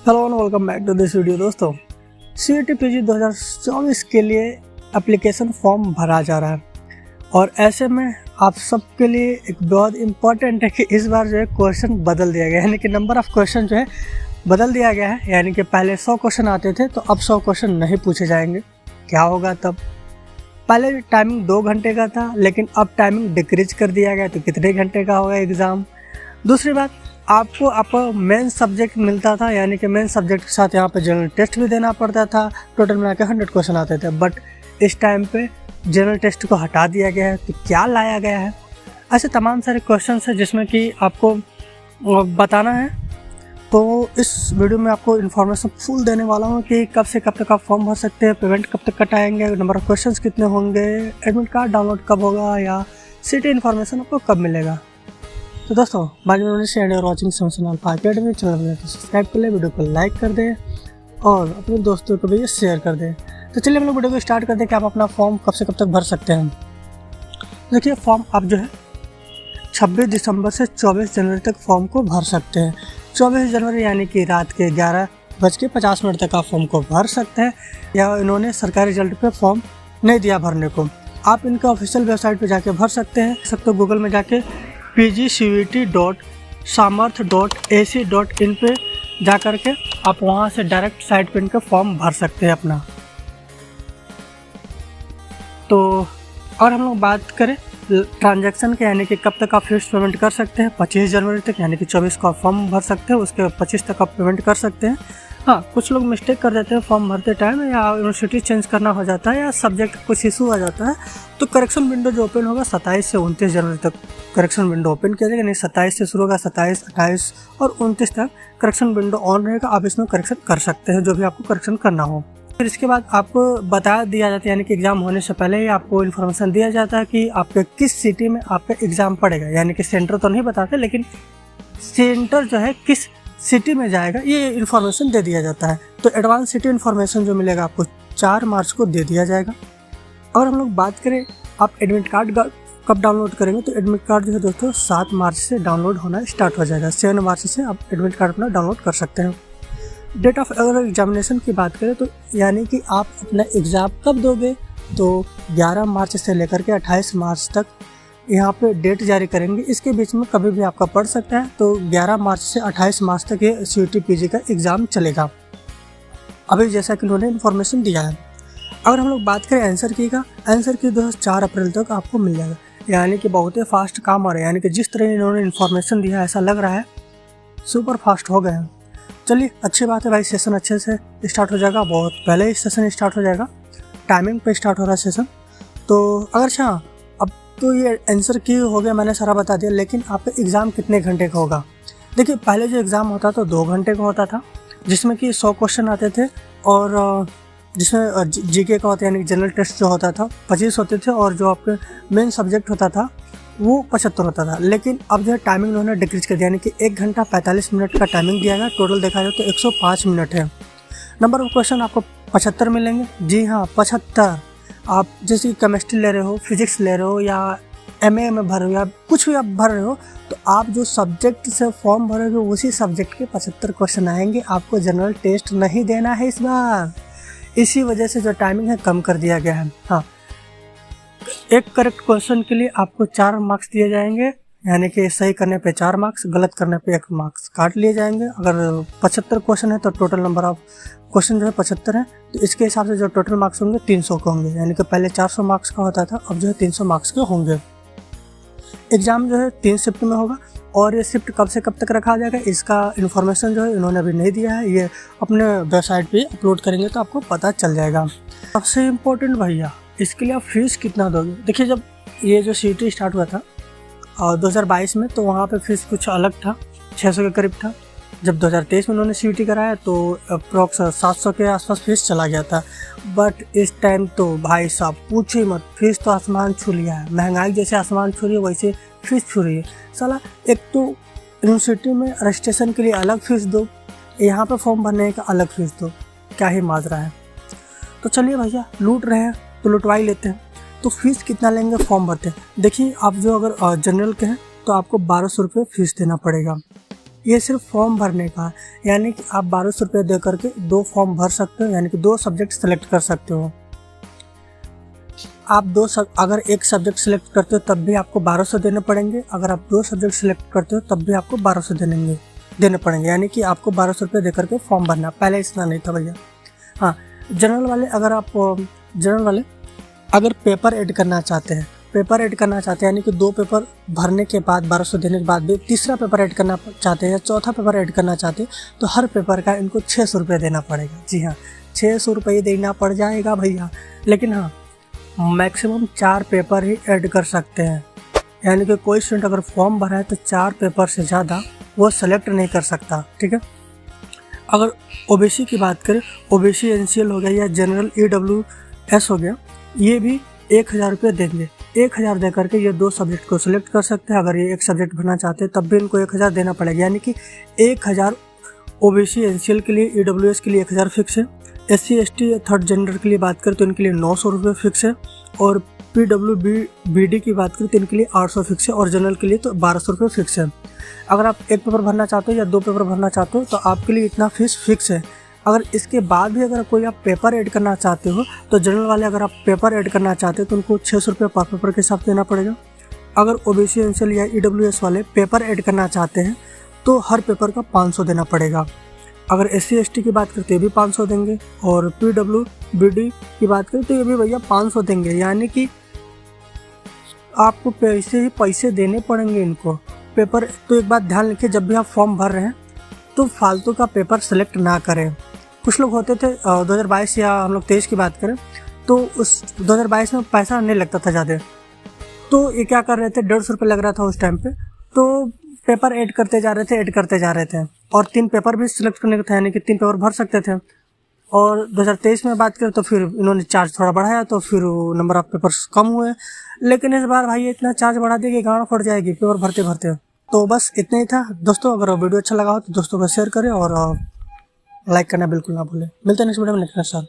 Hello and welcome back to this video. दोस्तों, CET PG 2024 के लिए एप्लीकेशन फॉर्म भरा जा रहा है और ऐसे में आप सबके लिए एक बहुत इम्पॉर्टेंट है कि इस बार जो है क्वेश्चन बदल दिया गया है, यानी कि नंबर ऑफ़ क्वेश्चन जो है बदल दिया गया है। यानी कि पहले 100 क्वेश्चन आते थे तो अब 100 क्वेश्चन नहीं पूछे जाएंगे। क्या होगा तब? पहले टाइमिंग 2 घंटे का था, लेकिन अब टाइमिंग डिक्रीज कर दिया गया, तो कितने घंटे का होगा एग्ज़ाम। दूसरी बात, आपको मेन सब्जेक्ट मिलता था, यानी कि मेन सब्जेक्ट के साथ यहाँ पे जनरल टेस्ट भी देना पड़ता था। टोटल मिला के 100 क्वेश्चन आते थे, बट इस टाइम पे जनरल टेस्ट को हटा दिया गया है। तो क्या लाया गया है? ऐसे तमाम सारे क्वेश्चन हैं जिसमें कि आपको बताना है। तो इस वीडियो में आपको इन्फॉर्मेशन फुल देने वाला हूँ कि कब से कब तक आप फॉर्म भर सकते हैं, पेमेंट कब तक कटाएंगे, नंबर ऑफ क्वेश्चन कितने होंगे, एडमिट कार्ड डाउनलोड कब होगा या CET इन्फॉर्मेशन आपको कब मिलेगा। तो दोस्तों, बाकी में watching Samsung alpha academy channel को सब्सक्राइब कर ले, वीडियो को लाइक कर दें और अपने दोस्तों को भी शेयर कर दें। तो चलिए हम लोग वीडियो को स्टार्ट कर दें कि आप अपना फॉर्म कब से कब तक भर सकते हैं। देखिए, फॉर्म आप जो है 26 दिसंबर से 24 जनवरी तक फॉर्म को भर सकते हैं। 24 जनवरी यानी कि रात के 11:50 तक आप फॉर्म को भर सकते हैं, या इन्होंने सरकारी रिजल्ट पे फॉर्म नहीं दिया भरने को। आप इनका ऑफिशियल वेबसाइट पे जाके भर सकते हैं। तो गूगल में जाके pgcet.samarth.ac.in पे जा कर के आप वहाँ से डायरेक्ट साइट पे इनका फॉर्म भर सकते हैं अपना। तो और हम लोग बात करें ट्रांजैक्शन के, यानी कि कब तक आप फीस पेमेंट कर सकते हैं। 25 जनवरी तक, यानी कि 24 को आप फॉर्म भर सकते हैं, उसके 25 तक आप पेमेंट कर सकते हैं। हाँ, कुछ लोग मिस्टेक कर देते हैं फॉर्म भरते टाइम, या यूनिवर्सिटी चेंज करना हो जाता है या सब्जेक्ट कुछ इशू आ जाता है, तो करेक्शन विंडो जो ओपन होगा 27 से 29 जनवरी तक करेक्शन विंडो ओपन किया जाएगा। नहीं, 27 से शुरू होगा, 27, 28 और 29 तक करेक्शन विंडो ऑन रहेगा। आप इसमें करेक्शन कर सकते हैं जो भी आपको करेक्शन करना हो। फिर इसके बाद आपको बता दिया जाता है, यानी कि एग्ज़ाम होने से पहले ही आपको इन्फॉर्मेशन दिया जाता है कि आपके किस सिटी में आपका एग्ज़ाम पड़ेगा। यानी कि सेंटर तो नहीं बताते, लेकिन सेंटर जो है किस सिटी में जाएगा ये इन्फॉर्मेशन दे दिया जाता है। तो एडवांस सिटी इन्फॉर्मेशन जो मिलेगा आपको 4 मार्च को दे दिया जाएगा। और हम लोग बात करें आप एडमिट कार्ड कब डाउनलोड करेंगे, तो एडमिट कार्ड जो है दोस्तों 7 मार्च से डाउनलोड होना स्टार्ट हो जाएगा। 7 मार्च से आप एडमिट कार्ड अपना डाउनलोड कर सकते हैं। डेट ऑफ अगर एग्जामिनेशन की बात करें तो यानी कि आप अपना एग्ज़ाम कब दोगे, तो 11 मार्च से लेकर के 28 मार्च तक यहाँ पे डेट जारी करेंगे। इसके बीच में कभी भी आपका पढ़ सकता है। तो 11 मार्च से 28 मार्च तक ये CET PG का एग्ज़ाम चलेगा, अभी जैसा कि उन्होंने इन्फॉर्मेशन दिया है। अगर हम लोग बात करें आंसर की का, आंसर की 4 अप्रैल तक आपको मिल जाएगा। यानी कि बहुत ही फास्ट काम हो रहा है, यानी कि जिस तरह इन्होंने इन्फॉर्मेशन दिया है ऐसा लग रहा है सुपर फास्ट हो गए हैं। चलिए, अच्छी बात है भाई, सेशन अच्छे से स्टार्ट हो जाएगा। बहुत पहले ही सेशन स्टार्ट हो जाएगा, टाइमिंग पे स्टार्ट हो रहा है सेशन। तो अगर अच्छा, अब तो ये आंसर की हो गया, मैंने सारा बता दिया, लेकिन आपका एग्ज़ाम कितने घंटे का होगा। देखिए, पहले जो एग्ज़ाम होता था 2 घंटे का होता था, जिसमें कि 100 क्वेश्चन आते थे, और जिसमें GK का होता है, यानी जनरल टेस्ट जो होता था 25 होते थे, और जो आपके मेन सब्जेक्ट होता था वो 75 होता था। लेकिन अब जो है टाइमिंग उन्होंने डिक्रीज कर दिया, यानी कि 1 घंटा 45 मिनट का टाइमिंग दिया गया। टोटल देखा जाए तो 105 मिनट है। नंबर ऑफ क्वेश्चन आपको 75 मिलेंगे। जी हाँ, 75। आप जैसे कि केमिस्ट्री ले रहे हो, फिजिक्स ले रहे हो, या MA में भर रहे हो, या कुछ भी आप भर रहे हो, तो आप जो सब्जेक्ट से फॉर्म भरोगे उसी सब्जेक्ट के 75 क्वेश्चन आएंगे। आपको जनरल टेस्ट नहीं देना है इस बार। इसी वजह से जो टाइमिंग है कम कर दिया गया है। हाँ, एक करेक्ट क्वेश्चन के लिए आपको 4 मार्क्स दिए जाएंगे, यानी कि सही करने पे 4 मार्क्स, गलत करने पे 1 मार्क्स काट लिए जाएंगे। अगर 75 क्वेश्चन है तो टोटल नंबर ऑफ क्वेश्चन जो है 75 है, तो इसके हिसाब से जो टोटल मार्क्स होंगे 300 के होंगे। यानी कि पहले 400 मार्क्स का होता था, अब जो है 300 मार्क्स के होंगे। एग्ज़ाम जो है 3 शिफ्ट में होगा, और ये शिफ्ट कब से कब तक रखा जाएगा इसका इन्फॉर्मेशन जो है इन्होंने अभी नहीं दिया है। ये अपने वेबसाइट पे अपलोड करेंगे तो आपको पता चल जाएगा। सबसे इम्पोर्टेंट भैया, इसके लिए आप फीस कितना दोगे। देखिए, जब ये जो CET स्टार्ट हुआ था 2022 में, तो वहाँ पे फीस कुछ अलग था, 600 के करीब था। जब 2023 में उन्होंने CET कराया तो अप्रॉक्स 700 के आसपास फीस चला गया था। बट इस टाइम तो भाई साहब पूछिए मत, फीस तो आसमान छू लिया है। महंगाई जैसे आसमान छू रही है वैसे फीस छू रही है। साला, एक तो यूनिवर्सिटी में रजिस्ट्रेशन के लिए अलग फीस दो, यहाँ पर फॉर्म भरने का अलग फीस दो, क्या ही माजरा है। तो चलिए भैया, लूट रहे हैं तो लुटवा ही लेते हैं। तो फीस कितना लेंगे फॉर्म भरते हैं। देखिए, आप जो अगर जनरल के हैं तो आपको 1200 रुपये फीस देना पड़ेगा। ये सिर्फ फॉर्म भरने का है, यानी कि आप 1200 रुपये दे करके 2 फॉर्म भर सकते हो, यानी कि 2 सब्जेक्ट सेलेक्ट कर सकते हो। आप अगर एक सब्जेक्ट सेलेक्ट करते हो तब भी आपको 1200 देने पड़ेंगे, अगर आप 2 सब्जेक्ट सेलेक्ट करते हो तब भी आपको 1200 देने पड़ेंगे, यानी कि आपको 1200 रुपये दे करके फॉर्म भरना। पहले इतना नहीं था भैया। हाँ, जनरल वाले अगर पेपर ऐड करना चाहते हैं यानी कि 2 पेपर भरने के बाद 1200 देने के बाद भी तीसरा पेपर ऐड करना चाहते हैं या चौथा पेपर ऐड करना चाहते हैं तो हर पेपर का इनको 600 रुपये देना पड़ेगा। जी हाँ, 600 रुपये देना पड़ जाएगा भैया। लेकिन हाँ, मैक्सिमम 4 पेपर ही ऐड कर सकते हैं, यानी कि कोई स्टूडेंट अगर फॉर्म भरा है तो 4 पेपर से ज़्यादा वो सेलेक्ट नहीं कर सकता। ठीक है। अगर ओबीसी की बात करें, ओबीसी एनसीएल हो गया या जनरल ईडब्ल्यूएस हो गया, ये भी 1000 रुपये देंगे। 1000 दे करके ये 2 सब्जेक्ट को सिलेक्ट कर सकते हैं। अगर ये एक सब्जेक्ट भरना चाहते हैं तब भी इनको 1000 देना पड़ेगा, यानी कि 1000 ओबीसी एनसीएल के लिए, ईडब्ल्यूएस के लिए 1000 फिक्स है। SC ST थर्ड जेंडर के लिए बात करें तो इनके लिए 900 रुपये फिक्स है, और PWBD की बात करें तो इनके लिए 800 फिक्स है, और जनरल के लिए तो 1200 रुपये फिक्स है। अगर आप एक पेपर भरना चाहते हो या 2 पेपर भरना चाहते हो तो आपके लिए इतना फीस फिक्स है। अगर इसके बाद भी अगर कोई आप पेपर ऐड करना चाहते हो तो जनरल वाले अगर आप पेपर ऐड करना चाहते हो तो उनको 600 रुपये पर पेपर के हिसाब से देना पड़ेगा। अगर ओबीसी एनसीएल या ईडब्ल्यूएस वाले पेपर ऐड करना चाहते हैं तो हर पेपर का 500 देना पड़ेगा। अगर SC ST की बात करते हैं भी 500 देंगे, और PWBD की बात करें तो ये भी भैया 500 देंगे, यानी कि आपको पैसे देने पड़ेंगे इनको। पेपर तो एक बात ध्यान रखिए, जब भी आप फॉर्म भर रहे हैं तो फालतू का पेपर सेलेक्ट ना करें। कुछ लोग होते थे 2022 या हम लोग 23 की बात करें तो उस 2022 में पैसा नहीं लगता था ज़्यादा, तो ये क्या कर रहे थे, 150 रुपये लग रहा था उस टाइम पे, तो पेपर ऐड करते जा रहे थे और 3 पेपर भी सिलेक्ट करने के थे, यानी कि 3 पेपर भर सकते थे। और 2023 में बात करें तो फिर इन्होंने चार्ज थोड़ा बढ़ाया तो फिर नंबर ऑफ पेपर्स कम हुए, लेकिन इस बार भाई इतना चार्ज बढ़ा दिया कि गाँव फट जाएगी पेपर भरते भरते। तो बस इतना ही था दोस्तों। अगर वीडियो अच्छा लगा हो तो दोस्तों को शेयर करें और लाइक करना बिल्कुल ना भूलें। मिलते हैं नेक्स्ट वीडियो में नेक्स्ट साल।